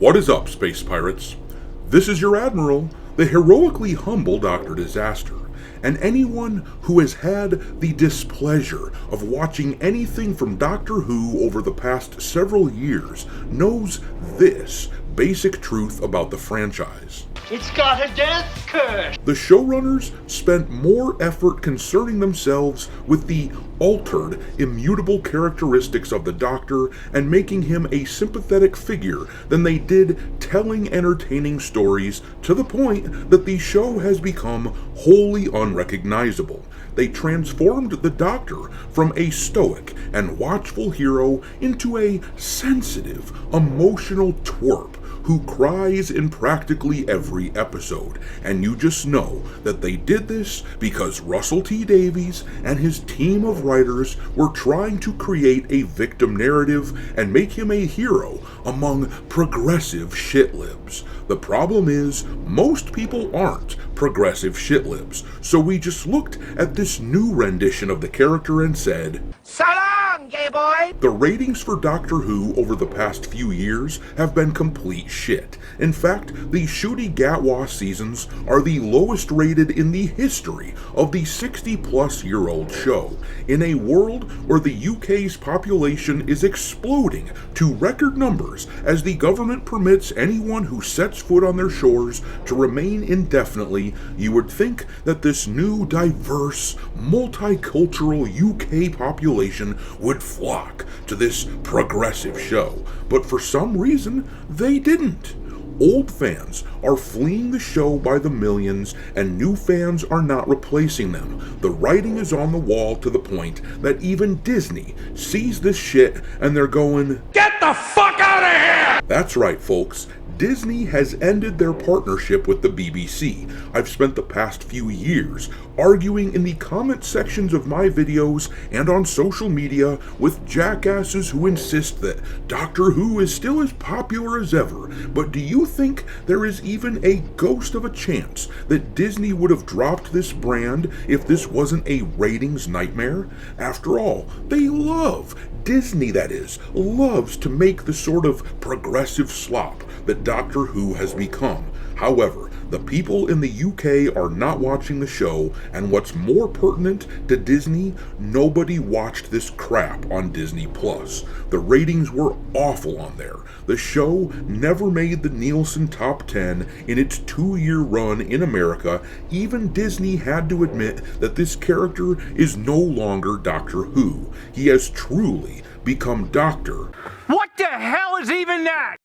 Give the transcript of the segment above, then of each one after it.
What is up, space pirates? This is your Admiral, the heroically humble Dr. Disaster, and anyone who has had the displeasure of watching anything from Doctor Who over the past several years knows this basic truth about the franchise. It's got a death curse! The showrunners spent more effort concerning themselves with the altered, immutable characteristics of the Doctor and making him a sympathetic figure than they did telling entertaining stories, to the point that the show has become wholly unrecognizable. They transformed the Doctor from a stoic and watchful hero into a sensitive, emotional twerp who cries in practically every episode, and you just know that they did this because Russell T Davies and his team of writers were trying to create a victim narrative and make him a hero among progressive shitlibs. The problem is, most people aren't progressive shitlibs, so we just looked at this new rendition of the character and said, So long, gay boy! The ratings for Doctor Who over the past few years have been complete shit. In fact, the Ncuti Gatwa seasons are the lowest rated in the history of the 60-plus-year-old show, in a world where the UK's population is exploding to record numbers as the government permits anyone who sets foot on their shores to remain indefinitely. You would think that this new, diverse, multicultural UK population would flock to this progressive show, but for some reason, they didn't. Old fans are fleeing the show by the millions, and new fans are not replacing them. The writing is on the wall to the point that even Disney sees this shit and they're going, "Get the fuck out of here!" That's right, folks. Disney has ended their partnership with the BBC. I've spent the past few years arguing in the comment sections of my videos and on social media with jackasses who insist that Doctor Who is still as popular as ever. But do you think there is even a ghost of a chance that Disney would have dropped this brand if this wasn't a ratings nightmare? After all, they love, Disney that is, loves to make the sort of progressive slop that Doctor Who has become. However, the people in the UK are not watching the show, and what's more pertinent to Disney, nobody watched this crap on Disney Plus. The ratings were awful on there. The show never made the Nielsen Top 10 in its 2-year run in America. Even Disney had to admit that this character is no longer Doctor Who. He has truly become Doctor. What the hell is even that?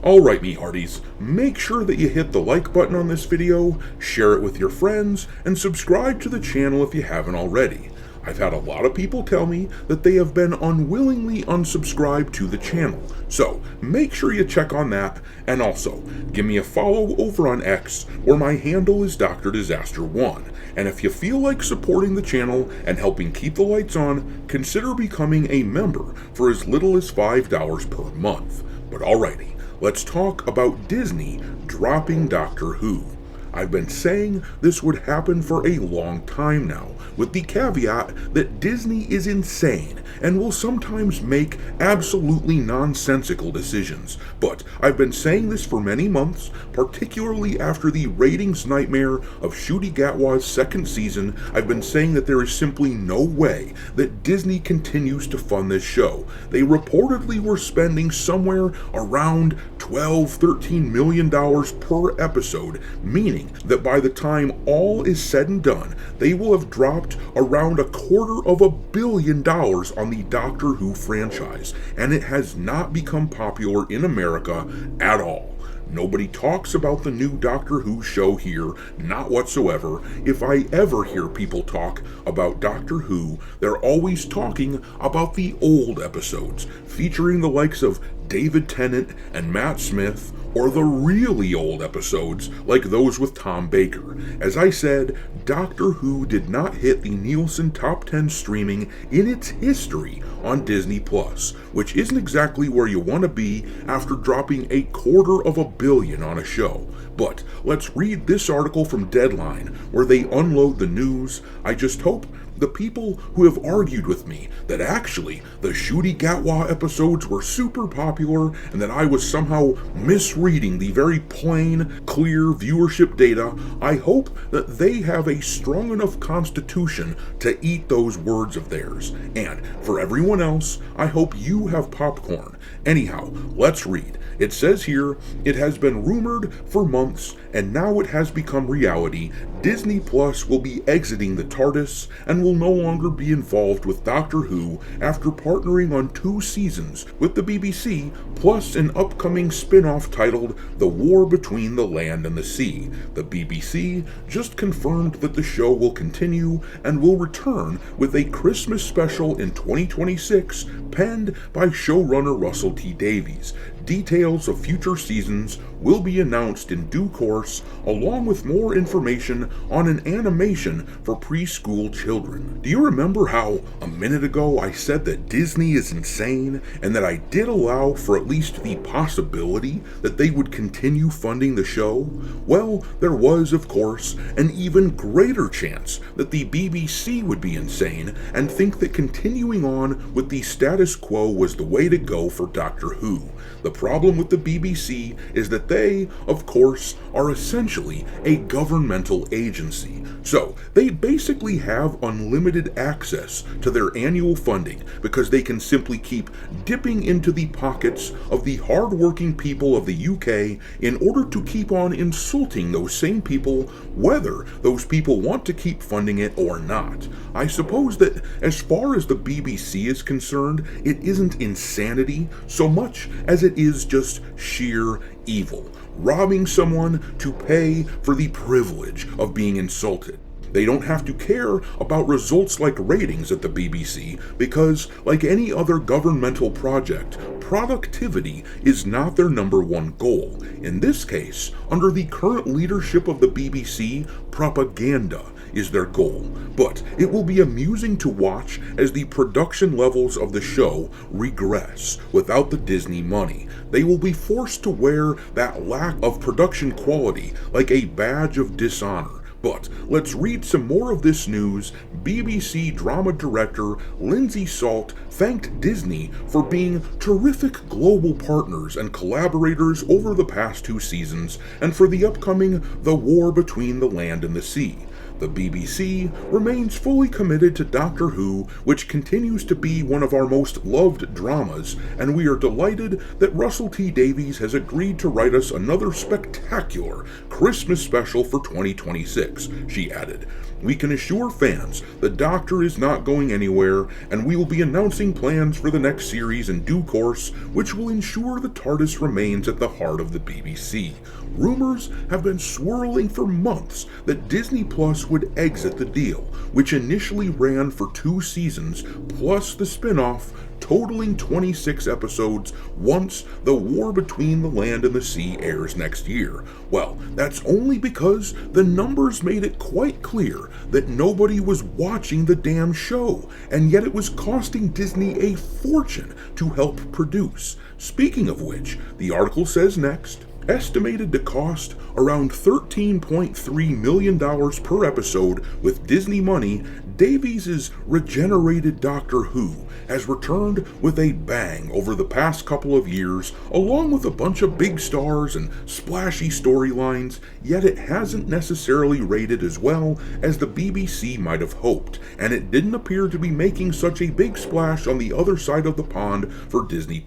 Alright, me hearties, make sure that you hit the like button on this video, share it with your friends, and subscribe to the channel if you haven't already. I've had a lot of people tell me that they have been unwillingly unsubscribed to the channel, so make sure you check on that, and also, give me a follow over on X, where my handle is Dr. Disaster1, and if you feel like supporting the channel and helping keep the lights on, consider becoming a member for as little as $5 per month. But alrighty, let's talk about Disney dropping Doctor Who. I've been saying this would happen for a long time now, with the caveat that Disney is insane and will sometimes make absolutely nonsensical decisions. But I've been saying this for many months, particularly after the ratings nightmare of Ncuti Gatwa's second season. I've been saying that there is simply no way that Disney continues to fund this show. They reportedly were spending somewhere around $12-13 million per episode, meaning that by the time all is said and done, they will have dropped around $250 million on the Doctor Who franchise, and it has not become popular in America at all. Nobody talks about the new Doctor Who show here, not whatsoever. If I ever hear people talk about Doctor Who, they're always talking about the old episodes, featuring the likes of David Tennant and Matt Smith, or the really old episodes like those with Tom Baker. As I said, Doctor Who did not hit the Nielsen Top 10 streaming in its history on Disney+, which isn't exactly where you want to be after dropping $250 million on a show. But let's read this article from Deadline, where they unload the news. I just hope the people who have argued with me that actually the Ncuti Gatwa episodes were super popular and that I was somehow misreading the very plain, clear viewership data, I hope that they have a strong enough constitution to eat those words of theirs. And for everyone else, I hope you have popcorn. Anyhow, let's read. It says here, it has been rumored for months, and now it has become reality. Disney Plus will be exiting the TARDIS and will no longer be involved with Doctor Who after partnering on 2 seasons with the BBC, plus an upcoming spin-off titled The War Between the Land and the Sea. The BBC just confirmed that the show will continue and will return with a Christmas special in 2026, penned by showrunner Russell T Davies. Details of future seasons will be announced in due course, along with more information on an animation for preschool children. Do you remember how a minute ago I said that Disney is insane and that I did allow for at least the possibility that they would continue funding the show? Well, there was, of course, an even greater chance that the BBC would be insane and think that continuing on with the status quo was the way to go for Doctor Who. The problem with the BBC is that they, of course, are essentially a governmental agency. So, they basically have unlimited access to their annual funding because they can simply keep dipping into the pockets of the hard-working people of the UK in order to keep on insulting those same people, whether those people want to keep funding it or not. I suppose that as far as the BBC is concerned, it isn't insanity so much as it is just sheer evil, robbing someone to pay for the privilege of being insulted. They don't have to care about results like ratings at the BBC because, like any other governmental project, productivity is not their number one goal. In this case, under the current leadership of the BBC, propaganda is their goal. But it will be amusing to watch as the production levels of the show regress without the Disney money. They will be forced to wear that lack of production quality like a badge of dishonor. But let's read some more of this news. BBC drama director Lindsay Salt thanked Disney for being terrific global partners and collaborators over the past 2 seasons and for the upcoming The War Between the Land and the Sea. The BBC remains fully committed to Doctor Who, which continues to be one of our most loved dramas, and we are delighted that Russell T Davies has agreed to write us another spectacular Christmas special for 2026, she added. We can assure fans the Doctor is not going anywhere, and we will be announcing plans for the next series in due course, which will ensure the TARDIS remains at the heart of the BBC. Rumors have been swirling for months that Disney Plus would exit the deal, which initially ran for 2 seasons, plus the spin-off, totaling 26 episodes once The War Between the Land and the Sea airs next year. Well, that's only because the numbers made it quite clear that nobody was watching the damn show, and yet it was costing Disney a fortune to help produce. Speaking of which, the article says next, estimated to cost around $13.3 million per episode with Disney money, Davies' regenerated Doctor Who has returned with a bang over the past couple of years, along with a bunch of big stars and splashy storylines, yet it hasn't necessarily rated as well as the BBC might have hoped, and it didn't appear to be making such a big splash on the other side of the pond for Disney+.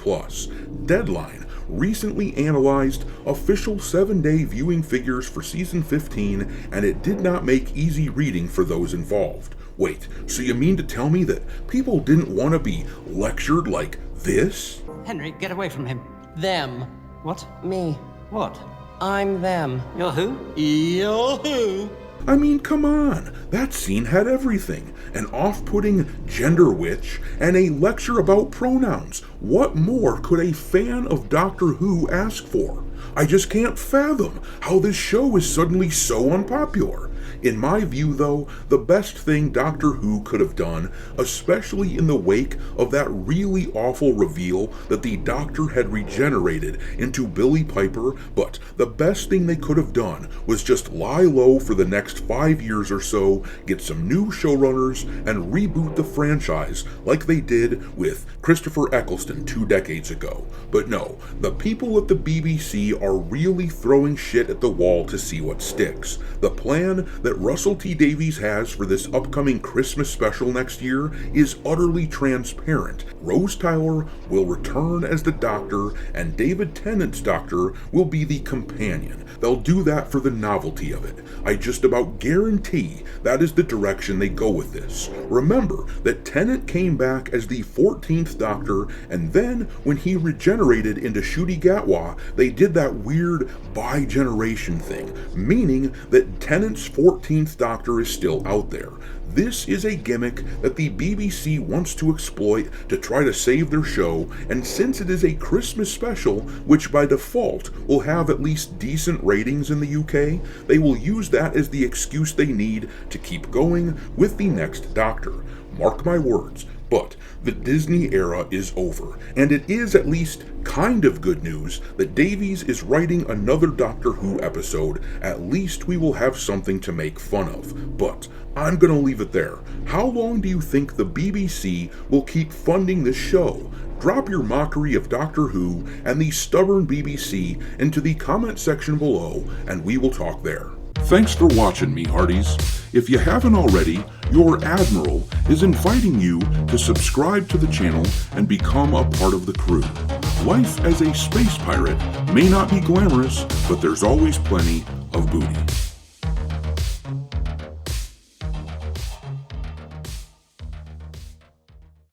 Deadline recently analyzed official 7-day viewing figures for season 15, and it did not make easy reading for those involved. Wait, so you mean to tell me that people didn't want to be lectured like this? Henry, get away from him. Them. What? Me. What? I'm them. You're who? You're who? I mean, come on, that scene had everything. An off-putting gender witch and a lecture about pronouns. What more could a fan of Doctor Who ask for? I just can't fathom how this show is suddenly so unpopular. In my view, though, the best thing Doctor Who could have done, especially in the wake of that really awful reveal that the Doctor had regenerated into Billie Piper, but the best thing they could have done was just lie low for the next 5 years or so, get some new showrunners, and reboot the franchise like they did with Christopher Eccleston 2 decades ago. But no, the people at the BBC are really throwing shit at the wall to see what sticks. The plan that Russell T Davies has for this upcoming Christmas special next year is utterly transparent. Rose Tyler will return as the Doctor, and David Tennant's Doctor will be the companion. They'll do that for the novelty of it. I just about guarantee that is the direction they go with this. Remember that Tennant came back as the 14th Doctor, and then when he regenerated into Ncuti Gatwa, they did that weird bi-generation thing, meaning that Tennant's 14th Doctor is still out there. This is a gimmick that the BBC wants to exploit to try to save their show, and since it is a Christmas special, which by default will have at least decent ratings in the UK, they will use that as the excuse they need to keep going with the next Doctor. Mark my words. But the Disney era is over, and it is at least kind of good news that Davies is writing another Doctor Who episode. At least we will have something to make fun of. But I'm gonna leave it there. How long do you think the BBC will keep funding this show? Drop your mockery of Doctor Who and the stubborn BBC into the comment section below, and we will talk there. Thanks for watching, me hearties. If you haven't already, your Admiral is inviting you to subscribe to the channel and become a part of the crew. Life as a space pirate may not be glamorous, but there's always plenty of booty.